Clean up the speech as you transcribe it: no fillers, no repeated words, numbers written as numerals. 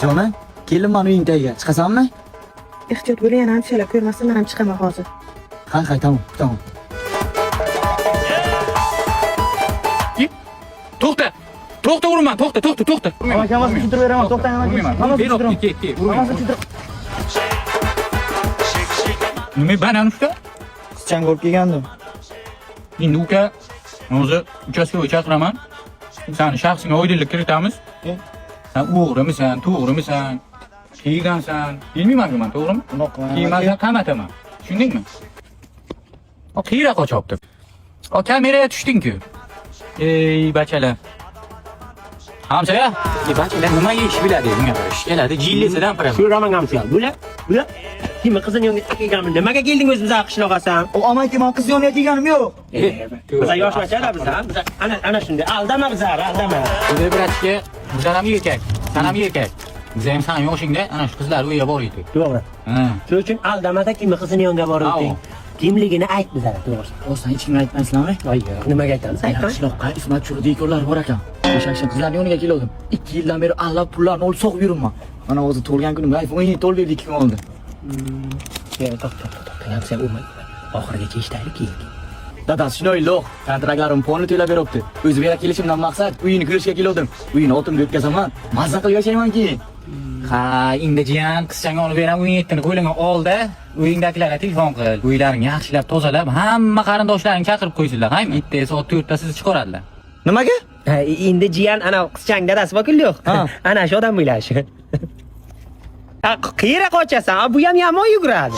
Jonim, kelin meni uying tagiga. Chiqasanmi? Ehtiyot bo'ling, yana hamshalar ko'rmasa, men ham chiqaman hozir. Ha, tamam, tamam. To'xta urma, to'xta. Amaki, hammasi tushuntirib beraman. To'xtang, amaki. Hammasi tushuntirib. Hammasi tushuntirib. Nima bana usta? Qizchang bo'lib kelgandim. Endi uka, hozir uchastkavoy chaqiraman. Seni shaxsingga oydinlik kiritamiz. Sen o'g'rimisan, to'g'rimisan, kiygansan, bilmayman-ku men, to'g'rimi? Kiymasan qamataman. Tushundingmi? O qiyra qochibdi. O kameraga tushding-ku. Ey bachalar. Hamshaya, bachalar nimaga ish biladi, bunga ish keladi, jillisidan pira. Shu Roman hamshaya. Bular kimni qizini yoniga kelganmi? Nimaga kelding o'zimiz qishloqasan? O amaki, men qiz yoniga kelganim yo'q. Biz yoshmachada biz. Ana shunday aldama bizlar, aldama. Bizga bratga, bizlar ham erkak, sen ham erkak. Biz ham sen yoshingda ana shu qizlar uyiga boraylik. To'g'ri. Shuning uchun aldamada kimni qizini yoniga boryapting? Kimligini ayt bizlar, to'g'ri. O'zing ichingga aytmaysizlarmi? Nimaga aytamiz? Qishloqqa Ismat Churi dekorlar bor ekan. O'sha qizlar yoniga keldim. 2 yildan beri allab pullarni olib so'qib yuribman. Mana o'zi to'lgan kunim iPhone 17 olib berdik 2 kun oldi. To'xta. Hamshaya urma. Oxirigacha eshitaylik keyin. Dadasi shunday lo'q, kontraktlarim ponni to'lab beribdi. O'zi bera kelishimdan maqsad uyini ko'rishga keldim. Uyini oltimda o'tkazaman, mazza qilib yashayman keyin. Ha, endi jiyan qizchangni olib beraman, 17ni qo'lingga ol-da, uyingdagilarga telefon qil. Uylarini yaxshilab tozalab, hamma qarindoshlarini chaqirib qo'ysinlar. Haymi? Bitta soat 4 ta sizni chiqaradilar. Nimaga? Endi jiyan ana qizchang dadasi bor-ku yo'q. Ana shu odam bo'lashi. Qayerga qochasan? Bu ham yomon yuguradi.